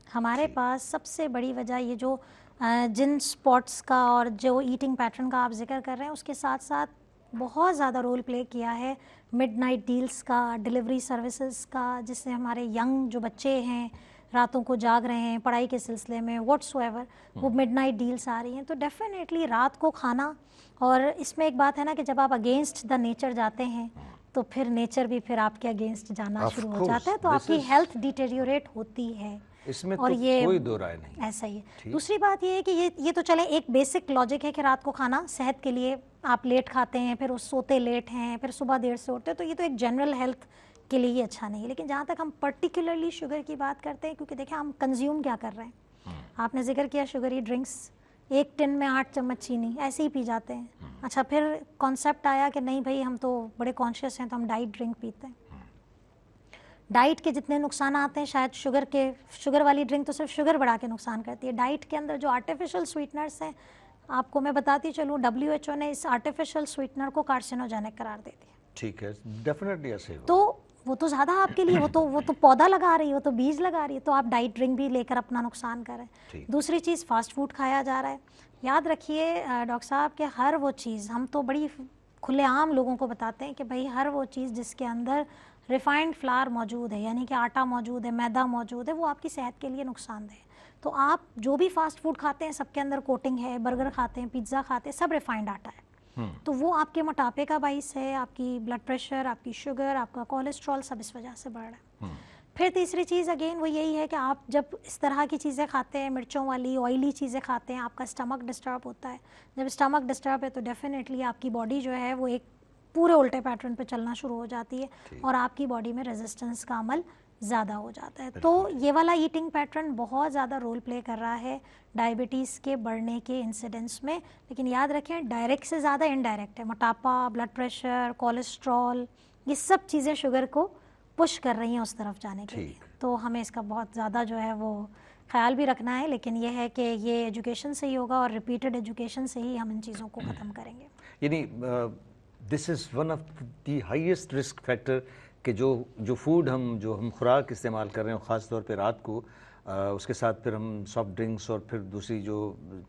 हमारे पास सबसे बड़ी वजह ये जो जिन स्पॉट्स का और जो ईटिंग पैटर्न का आप जिक्र कर रहे हैं, उसके साथ साथ बहुत ज़्यादा रोल प्ले किया है मिडनाइट डील्स का, डिलीवरी सर्विसेज का, जिससे हमारे यंग जो बच्चे हैं रातों को जाग रहे हैं पढ़ाई के सिलसिले में, व्हाट्सएवर, वो मिडनाइट डील्स आ रही हैं। तो डेफिनेटली रात को खाना, और इसमें एक बात है ना कि जब आप अगेंस्ट द नेचर जाते हैं तो फिर नेचर भी फिर आपके अगेंस्ट जाना शुरू हो जाता है, तो आपकी हेल्थ डिटेरियोरेट होती है। इसमें और तो ये कोई दो राय नहीं, ऐसा ही है। दूसरी बात ये है कि ये तो चले एक बेसिक लॉजिक है कि रात को खाना सेहत के लिए आप लेट खाते हैं, फिर उस सोते लेट हैं, फिर सुबह देर से उठते हैं, तो ये तो एक जनरल हेल्थ के लिए ही अच्छा नहीं है। लेकिन जहाँ तक हम पर्टिकुलरली शुगर की बात करते हैं, क्योंकि देखिए हम कंज्यूम क्या कर रहे हैं, आपने जिक्र किया शुगरी ड्रिंक्स, एक टिन में 8 चम्मच चीनी ऐसे ही पी जाते हैं। अच्छा, फिर कॉन्सेप्ट आया कि नहीं भाई हम तो बड़े कॉन्शियस हैं तो हम डाइट ड्रिंक पीते हैं। डाइट के जितने नुकसान आते हैं, शायद शुगर वाली ड्रिंक तो सिर्फ शुगर बढ़ा के नुकसान करती है। डाइट के अंदर जो आर्टिफिशियल स्वीटनर्स हैं, आपको मैं बताती चलूँ, WHO ने इस आर्टिफिशियल स्वीटनर को कार्सिनोजेनिक करार दे दिया। ठीक है, डेफिनेटली ऐसे ही। तो वो तो ज़्यादा आपके लिए, वो तो पौधा लगा रही है, वो तो बीज लगा रही है, तो आप डाइट ड्रिंक भी लेकर अपना नुकसान कर रहे हैं। दूसरी चीज़, फास्ट फूड खाया जा रहा है। याद रखिए डॉक्टर साहब कि हर वो चीज़, हम तो बड़ी खुलेआम लोगों को बताते हैं कि भाई हर वो चीज़ जिसके अंदर रिफाइंड फ्लावर मौजूद है, यानी कि आटा मौजूद है, मैदा मौजूद है, वो आपकी सेहत के लिए नुकसानदेह है। तो आप जो भी फास्ट फूड खाते हैं सबके अंदर कोटिंग है, बर्गर खाते हैं, पिज़्ज़ा खाते हैं, सब रिफाइंड आटा है। तो वो आपके मोटापे का बाइस है, आपकी ब्लड प्रेशर, आपकी शुगर, आपका कोलेस्ट्रॉल, सब इस वजह से बढ़ रहा है। फिर तीसरी चीज़ अगेन वो यही है कि आप जब इस तरह की चीज़ें खाते हैं, मिर्चों वाली ऑयली चीज़ें खाते हैं, आपका स्टमक डिस्टर्ब होता है। जब स्टमक डिस्टर्ब है तो डेफिनेटली आपकी बॉडी जो है वो एक पूरे उल्टे पैटर्न पे चलना शुरू हो जाती है और आपकी बॉडी में रेजिस्टेंस का अमल ज़्यादा हो जाता है। तो ये वाला ईटिंग पैटर्न बहुत ज़्यादा रोल प्ले कर रहा है डायबिटीज़ के बढ़ने के इंसिडेंट्स में। लेकिन याद रखें, डायरेक्ट से ज़्यादा इनडायरेक्ट है। मोटापा, ब्लड प्रेशर, कोलेस्ट्रॉल, ये सब चीज़ें शुगर को पुश कर रही हैं उस तरफ जाने के लिए। तो हमें इसका बहुत ज़्यादा जो है वो ख्याल भी रखना है। लेकिन ये है कि ये एजुकेशन से ही होगा और रिपीटेड एजुकेशन से ही हम इन चीज़ों को ख़त्म करेंगे। यानी this is one of the highest risk factor कि जो फूड हम खुराक इस्तेमाल कर रहे हैं, ख़ास तौर पे रात को, उसके साथ फिर हम सॉफ्ट ड्रिंक्स और फिर दूसरी जो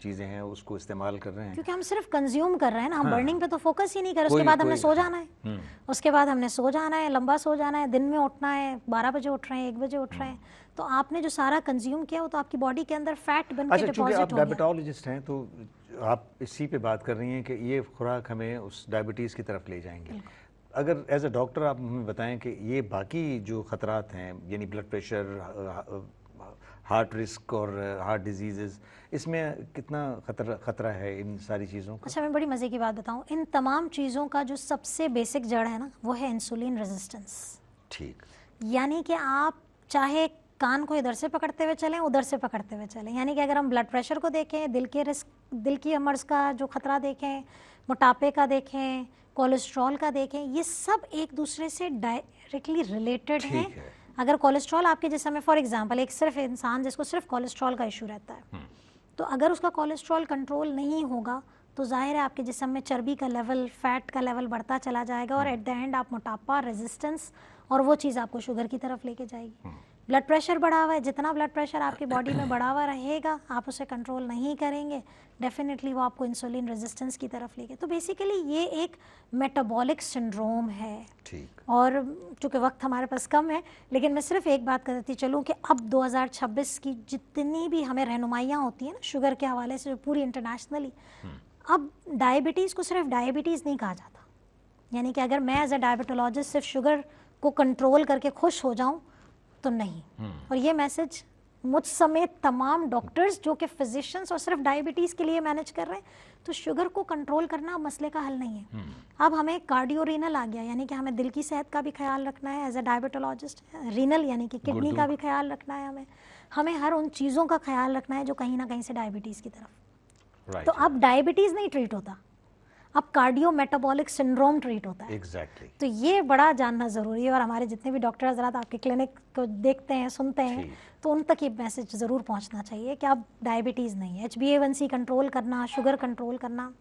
चीज़ें हैं उसको इस्तेमाल कर रहे हैं, क्योंकि हम सिर्फ कंज्यूम कर रहे हैं ना, हम बर्निंग पे तो फोकस ही नहीं कर रहे। उसके बाद हमने सो जाना है, उसके बाद हमने सो जाना है, लंबा सो जाना है, दिन में उठना है, 12 बजे उठ रहे हैं, 1 बजे उठ रहे हैं, तो आपने जो सारा कंज्यूम किया वो तो आपकी बॉडी के अंदर फैट बन के डिपॉजिट हो गया। आप डायबिटोलॉजिस्ट हैं तो आप इसी पे बात कर रही हैं कि ये खुराक हमें उस डायबिटीज़ की तरफ ले जाएंगे। अगर एज अ डॉक्टर आप हमें बताएं कि ये बाकी जो ख़तरात हैं, यानी ब्लड प्रेशर, हार्ट रिस्क और हार्ट डिजीज़, इसमें कितना खतरा है इन सारी चीज़ों का? अच्छा, मैं बड़ी मज़े की बात बताऊं, इन तमाम चीज़ों का जो सबसे बेसिक जड़ है ना, वो है इंसुलिन रेजिस्टेंस। ठीक। यानी कि आप चाहे कान को इधर से पकड़ते हुए चलें, उधर से पकड़ते हुए चलें, यानी कि अगर हम ब्लड प्रेशर को देखें, दिल की अमर्ज का जो खतरा देखें, मोटापे का देखें, कोलेस्ट्रॉल का देखें, ये सब एक दूसरे से डायरेक्टली रिलेटेड हैं। अगर कोलेस्ट्रॉल आपके जिस्म में, फॉर एग्जांपल, एक सिर्फ इंसान जिसको सिर्फ कोलेस्ट्रॉल का इशू रहता है, तो अगर उसका कोलेस्ट्रॉल कंट्रोल नहीं होगा तो जाहिर है आपके जिस्म में चर्बी का लेवल, फैट का लेवल बढ़ता चला जाएगा और एट द एंड आप मोटापा, रेजिस्टेंस और वो चीज़ आपको शुगर की तरफ लेके जाएगी। ब्लड प्रेशर बढ़ा हुआ है, जितना ब्लड प्रेशर आपकी बॉडी में बढ़ा हुआ रहेगा, आप उसे कंट्रोल नहीं करेंगे, डेफिनेटली वो आपको इंसुलिन रेजिस्टेंस की तरफ लेके। तो बेसिकली ये एक मेटाबॉलिक सिंड्रोम है। ठीक। और चूँकि वक्त हमारे पास कम है, लेकिन मैं सिर्फ एक बात करती चलूँ कि अब 2026 की जितनी भी हमें रहनुमाइयाँ होती हैं ना शुगर के हवाले से, पूरी इंटरनेशनली, अब डायबिटीज़ को सिर्फ डायबिटीज़ नहीं कहा जाता। यानी कि अगर मैं एज अ डायबिटोलॉजिस्ट सिर्फ शुगर को कंट्रोल करके खुश हो जाऊं तो नहीं। और ये मैसेज मुझ समेत तमाम डॉक्टर्स जो कि फिजिशियंस और सिर्फ डायबिटीज़ के लिए मैनेज कर रहे हैं, तो शुगर को कंट्रोल करना मसले का हल नहीं है। अब हमें कार्डियो रीनल आ गया, यानी कि हमें दिल की सेहत का भी ख्याल रखना है एज अ डायबिटोलॉजिस्ट। रीनल यानी कि किडनी का भी ख्याल रखना है हमें हर उन चीज़ों का ख्याल रखना है जो कहीं ना कहीं से डायबिटीज़ की तरफ। तो अब डायबिटीज़ नहीं ट्रीट होता, अब कार्डियो मेटाबॉलिक सिंड्रोम ट्रीट होता है। एग्जैक्टली। तो ये बड़ा जानना ज़रूरी है, और हमारे जितने भी डॉक्टर हजरात आपके क्लिनिक को देखते हैं, सुनते हैं, तो उन तक ये मैसेज ज़रूर पहुंचना चाहिए कि अब डायबिटीज़ नहीं है। HbA1c कंट्रोल करना, शुगर कंट्रोल करना,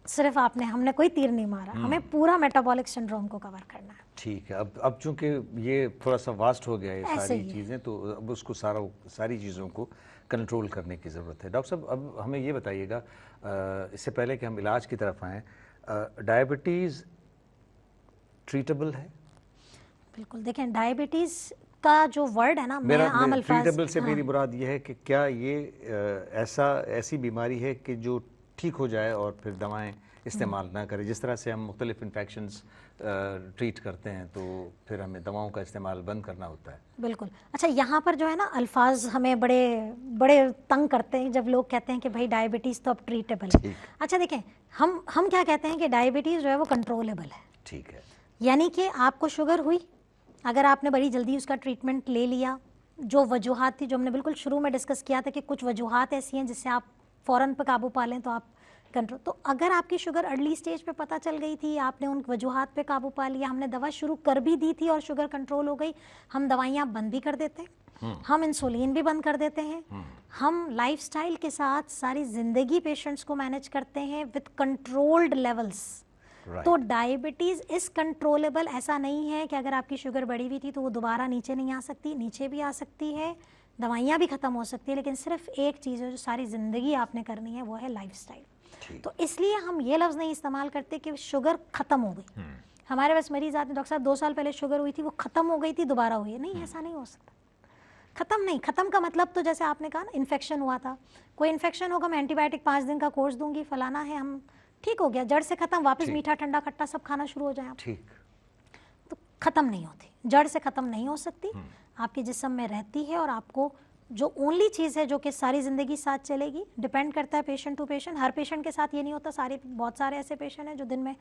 सिर्फ हमने कोई तीर नहीं मारा, हमें पूरा मेटाबॉलिक सिंड्रोम को कवर करना है। ठीक है। अब चूंकि ये थोड़ा सा वास्ट हो गया है सारी चीज़ें, तो अब उसको सारी चीज़ों को कंट्रोल करने की ज़रूरत है। डॉक्टर साहब, अब हमें ये बताइएगा, इससे पहले कि हम इलाज की तरफ आएँ, डायबिटीज़ ट्रीटेबल है? बिल्कुल। देखें, डायबिटीज़ का जो वर्ड है ना, मैं आम अल्फाज, ट्रीटेबल से मेरी मुराद ये है कि क्या ये ऐसी बीमारी है कि जो ठीक हो जाए और फिर दवाएं इस्तेमाल ना करें? जिस तरह से हम मुख्तलिफ इन्फेक्शंस ट्रीट करते हैं तो फिर हमें दवाओं का इस्तेमाल बंद करना होता है। बिल्कुल। अच्छा, यहाँ पर जो है ना, अल्फाज हमें बड़े बड़े तंग करते हैं जब लोग कहते हैं कि भाई डायबिटीज़ तो अब ट्रीटेबल है। अच्छा देखें, हम क्या कहते हैं कि डायबिटीज़ जो है वो कंट्रोलेबल है। ठीक है। यानी कि आपको शुगर हुई, अगर आपने बड़ी जल्दी उसका ट्रीटमेंट ले लिया, जो वजूहात थी, जो हमने बिल्कुल शुरू में डिस्कस किया था कि कुछ वजूहात ऐसी हैं जिससे आप फ़ौरन पर काबू पा लें तो आप कंट्रोल। तो अगर आपकी शुगर अर्ली स्टेज पे पता चल गई थी, आपने उन वजूहात पे काबू पा लिया, हमने दवा शुरू कर भी दी थी और शुगर कंट्रोल हो गई, हम दवाइयाँ बंद भी कर देते हैं, हम इंसुलिन भी बंद कर देते हैं, हम लाइफस्टाइल के साथ सारी ज़िंदगी पेशेंट्स को मैनेज करते हैं विद कंट्रोल्ड लेवल्स। तो डायबिटीज़ इज़ कंट्रोलेबल। ऐसा नहीं है कि अगर आपकी शुगर बढ़ी हुई थी तो वो दोबारा नीचे नहीं आ सकती, नीचे भी आ सकती है, दवाइयाँ भी ख़त्म हो सकती है, लेकिन सिर्फ एक चीज़ है जो सारी ज़िंदगी आपने करनी है, वो है लाइफस्टाइल। तो इसलिए हम ये लफ्ज़ नहीं इस्तेमाल करते कि शुगर ख़त्म हो गई। हमारे पास मरीज़ आते हैं, डॉक्टर साहब 2 साल पहले शुगर हुई थी, वो ख़त्म हो गई थी, दोबारा हुई है। नहीं, ऐसा नहीं हो सकता। ख़त्म नहीं, ख़त्म का मतलब तो जैसे आपने कहा ना, इन्फेक्शन हुआ था, कोई इन्फेक्शन होगा, मैं एंटीबायोटिक 5 दिन का कोर्स दूंगी, फलाना है, हम ठीक हो गया, जड़ से ख़त्म, वापस मीठा ठंडा खट्टा सब खाना शुरू हो जाए। ठीक। तो ख़त्म नहीं होती, जड़ से ख़त्म नहीं हो सकती, आपके जिस्म में रहती है। और आपको जो ओनली चीज़ है जो कि सारी ज़िंदगी साथ चलेगी, डिपेंड करता है पेशेंट टू पेशेंट। हर पेशेंट के साथ ये नहीं होता, बहुत सारे ऐसे पेशेंट हैं जो दिन में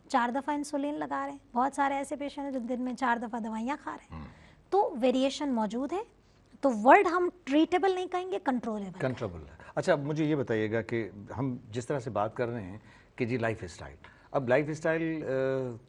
4 दफ़ा इंसुलिन लगा रहे हैं, बहुत सारे ऐसे पेशेंट हैं जो दिन में 4 दफ़ा दवाइयाँ खा रहे हैं। तो वेरिएशन मौजूद है। तो वर्ड हम ट्रीटेबल नहीं कहेंगे, कंट्रोलेबल है। अच्छा, अब मुझे ये बताइएगा कि हम जिस तरह से बात कर रहे हैं कि जी लाइफ स्टाइल, अब लाइफ स्टाइल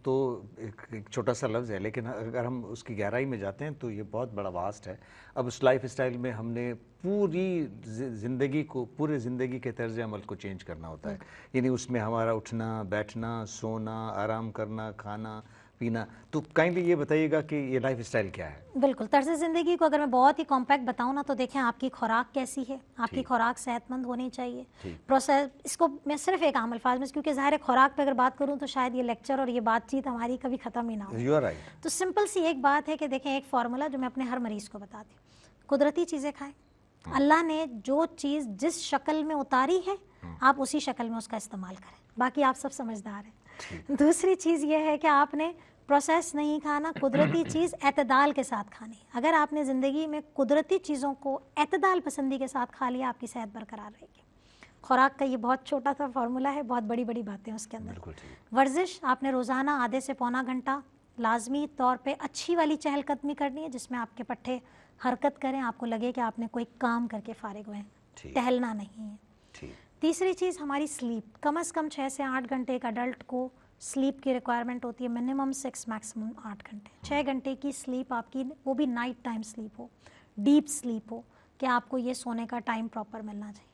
तो एक छोटा सा लफ्ज़ है, लेकिन अगर हम उसकी गहराई में जाते हैं तो ये बहुत बड़ा वास्ट है। अब उस लाइफ स्टाइल में हमने पूरी ज़िंदगी को, पूरे ज़िंदगी के तर्ज़ अमल को चेंज करना होता है। यानी उसमें हमारा उठना, बैठना, सोना, आराम करना, खाना पीना। तो काइंडली ये बताइएगा कि ये लाइफ स्टाइल क्या है? बिल्कुल, तर्ज़ ज़िंदगी को अगर मैं बहुत ही कॉम्पैक्ट बताऊँ ना, तो देखें आपकी खुराक कैसी है, आपकी खुराक सेहतमंद होनी चाहिए। प्रोसेस, इसको मैं सिर्फ एक आम अल्फाज में, क्योंकि ज़ाहिर है खुराक पे अगर बात करूँ तो शायद ये लेक्चर और ये बातचीत हमारी कभी ख़त्म ही ना हो। You are right. तो सिंपल सी एक बात है कि देखें, एक फार्मूला जो मैं अपने हर मरीज़ को बताती हूँ, कुदरती चीज़ें खाएँ। अल्लाह ने जो चीज़ जिस शक्ल में उतारी है आप उसी शक्ल में उसका इस्तेमाल करें, बाकी आप सब समझदार हैं। दूसरी चीज़ ये है कि आपने प्रोसेस नहीं खाना, कुदरती चीज़ एतदाल के साथ खानी। अगर आपने ज़िंदगी में कुदरती चीज़ों को एतदाल पसंदी के साथ खा लिया, आपकी सेहत बरकरार रहेगी। खुराक का ये बहुत छोटा सा फार्मूला है, बहुत बड़ी बड़ी बातें उसके अंदर। वर्जिश आपने रोज़ाना आधे से पौना घंटा लाजमी तौर पे अच्छी वाली चहलकदमी करनी है, जिसमें आपके पट्टे हरकत करें, आपको लगे कि आपने कोई काम करके फारिग हुए हैं, टहलना नहीं है। तीसरी चीज़ हमारी स्लीप, कम से कम 6 से 8 घंटे एक अडल्ट को स्लीप की रिक्वायरमेंट होती है, मिनिमम 6 मैक्सिमम 8 घंटे। 6 घंटे की स्लीप आपकी, वो भी नाइट टाइम स्लीप हो, डीप स्लीप हो, कि आपको ये सोने का टाइम प्रॉपर मिलना चाहिए।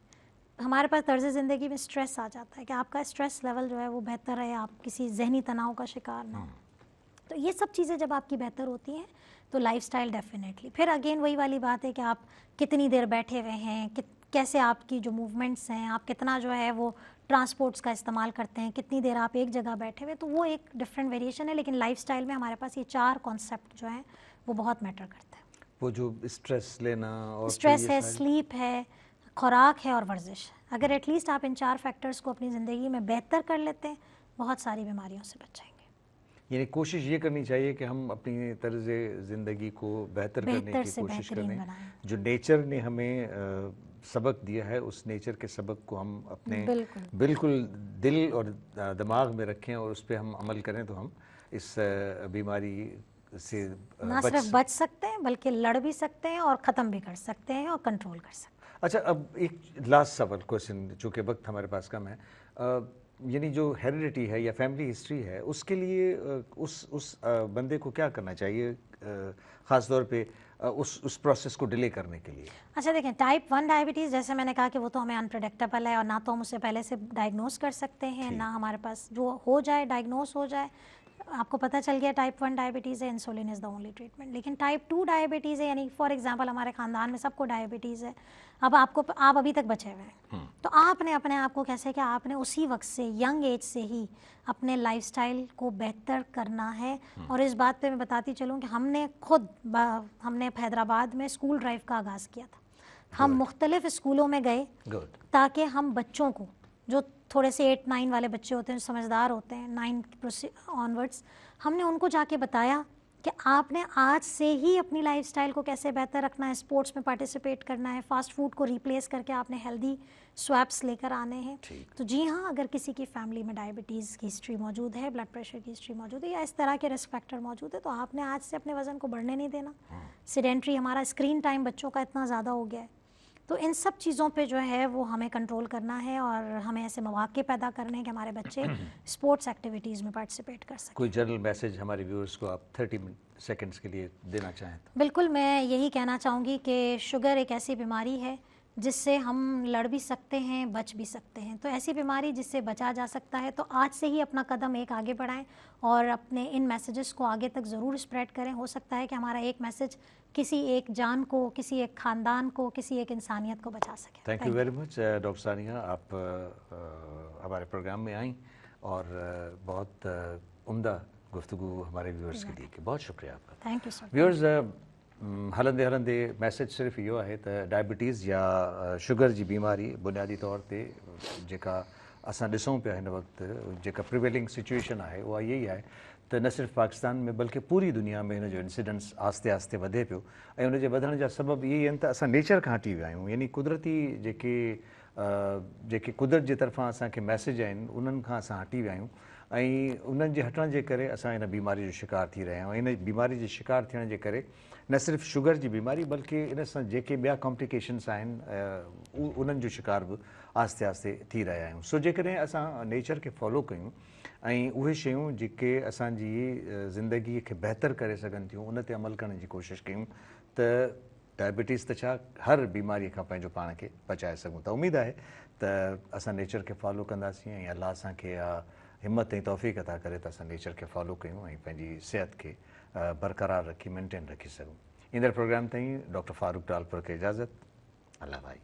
हमारे पास तर्ज़ ज़िंदगी में स्ट्रेस आ जाता है कि आपका स्ट्रेस लेवल जो है वो बेहतर है, आप किसी जहनी तनाव का शिकार ना हो। तो ये सब चीज़ें जब आपकी बेहतर होती हैं तो लाइफस्टाइल डेफिनेटली। फिर अगेन वही वाली बात है कि आप कितनी देर बैठे हुए हैं, कैसे आपकी जो मूवमेंट्स हैं, आप कितना जो है वो ट्रांसपोर्ट्स का इस्तेमाल करते हैं, कितनी देर आप एक जगह बैठे हुए, तो वो एक डिफरेंट वेरिएशन है। लेकिन लाइफस्टाइल में हमारे पास ये 4 कॉन्सेप्ट जो हैं वो बहुत मैटर करते हैं। वो जो स्ट्रेस लेना और स्ट्रेस है, स्लीप है, खुराक है और वर्जिश। अगर एटलीस्ट आप इन 4 फैक्टर्स को अपनी ज़िंदगी में बेहतर कर लेते हैं, बहुत सारी बीमारियों से बच जाएंगे। यानी कोशिश ये करनी चाहिए कि हम अपनी तर्ज ज़िंदगी को बेहतर करने की कोशिश करें। जो नेचर ने हमें सबक दिया है, उस नेचर के सबक को हम अपने बिल्कुल दिल और दिमाग में रखें और उस पर हम अमल करें, तो हम इस बीमारी से ना सिर्फ बच सकते हैं बल्कि लड़ भी सकते हैं और ख़त्म भी कर सकते हैं और कंट्रोल कर सकते हैं। अच्छा, अब एक लास्ट सवाल क्वेश्चन, चूँकि वक्त हमारे पास कम है, यानी जो हेरिडिटी है या फैमिली हिस्ट्री है, उसके लिए उस बंदे को क्या करना चाहिए, ख़ास तौर पे उस प्रोसेस को डिले करने के लिए? अच्छा देखें, टाइप 1 डायबिटीज़, जैसे मैंने कहा कि वो तो हमें अनप्रेडिक्टेबल है और ना तो हम उसे पहले से डायग्नोस कर सकते हैं, ना हमारे पास जो हो जाए डायग्नोस हो जाए, आपको पता चल गया टाइप 1 डायबिटीज़ है, insulin is the only treatment. लेकिन टाइप 2 डायबिटीज़ है, यानी फॉर एग्जांपल हमारे ख़ानदान में सबको डायबिटीज़ है, अब आप अभी तक बचे हुए हैं, तो आपने अपने आप को कैसे, कि आपने उसी वक्त से, यंग एज से ही अपने लाइफस्टाइल को बेहतर करना है। और इस बात पे मैं बताती चलूँ कि हमने हैदराबाद में स्कूल ड्राइव का आगाज़ किया था। हम मुख्तलिफ स्कूलों में गए ताकि हम बच्चों को, जो थोड़े से 8-9 वाले बच्चे होते हैं, जो समझदार होते हैं, 9 ऑनवर्ड्स, हमने उनको जाके बताया कि आपने आज से ही अपनी लाइफस्टाइल को कैसे बेहतर रखना है, स्पोर्ट्स में पार्टिसिपेट करना है, फास्ट फूड को रिप्लेस करके आपने हेल्दी स्वैप्स लेकर आने हैं। तो जी हाँ, अगर किसी की फैमिली में डायबिटीज़ की हिस्ट्री मौजूद है, ब्लड प्रेशर की हिस्ट्री मौजूद है, या इस तरह के रिस्क फैक्टर मौजूद है, तो आपने आज से अपने वज़न को बढ़ने नहीं देना। सेडेंट्री, हमारा स्क्रीन टाइम बच्चों का इतना ज़्यादा हो गया है, तो इन सब चीज़ों पे जो है वो हमें कंट्रोल करना है और हमें ऐसे मौके पैदा करने हैं कि हमारे बच्चे स्पोर्ट्स एक्टिविटीज़ में पार्टिसिपेट कर सकें। कोई जनरल मैसेज हमारे व्यूअर्स को आप 30 सेकंड्स के लिए देना चाहें तो? बिल्कुल, मैं यही कहना चाहूँगी कि शुगर एक ऐसी बीमारी है जिससे हम लड़ भी सकते हैं, बच भी सकते हैं। तो ऐसी बीमारी जिससे बचा जा सकता है, तो आज से ही अपना कदम एक आगे बढ़ाएं और अपने इन मैसेजेस को आगे तक ज़रूर स्प्रेड करें। हो सकता है कि हमारा एक मैसेज किसी एक जान को, किसी एक ख़ानदान को, किसी एक इंसानियत को बचा सके। Thank you very much doctor Sania, आप हमारे प्रोग्राम में आई और बहुत उम्दा गुफ्तगू हमारे व्यूअर्स के लिए की। बहुत शुक्रिया आपका। Thank you sir. व्यूअर्स, हलंदे हलंदे मैसेज सिर्फ़ु इहो आहे त डायबिटीज़ या शुगर जी बीमारी बुनियादी तौर ते जेका असां ॾिसूं पिया हिन वक़्तु, जेका प्रिवेलिंग सिचुएशन आहे उहा इहा ई आहे त न सिर्फ़ु पाकिस्तान में बल्कि पूरी दुनिया में हिन जो इंसिडेंस आस्ते आस्ते वधे पियो ऐं उनजे वधण जा सबब इहे ई आहिनि त असां नेचर खां हटी विया आहियूं। यानी कुदरती जेके कुदरत जे तरफ़ां असांखे मैसेज आहिनि उन्हनि खां असां हटी विया आहियूं ऐं उन्हनि जे हटण जे करे असां हिन बीमारी जो शिकार थी रहिया आहियूं। हिन बीमारी जे शिकार थियण जे करे न सिर्फ़ु शुगर जी बीमारी बल्कि इन सां जेके ॿिया कॉम्प्लिकेशन्स आहिनि उन्हनि जो शिकार बि आस्ते आस्ते थी रहिया आहियूं। सो जेकॾहिं असां नेचर खे फॉलो कयूं ऐं उहे शयूं जेके असांजी ज़िंदगीअ खे बहितर करे सघनि थियूं उन ते अमल करण जी कोशिशि कयूं त डायबिटीज़ त छा हर बीमारीअ खां पंहिंजो पाण खे बचाए सघूं था। उमेदु आहे त असां नेचर खे फॉलो कंदासीं ऐं अलाह असांखे हिम्मत ऐं तौफ़ीक़ अता करे त असां नेचर खे फॉलो कयूं ऐं पंहिंजी सिहत खे बरक़रार रखी मेंटेन रखी सघूं। ईंदड़ प्रोग्राम ताईं डॉक्टर फारूक टालपुर खे इजाज़त। अल्लाह भाई।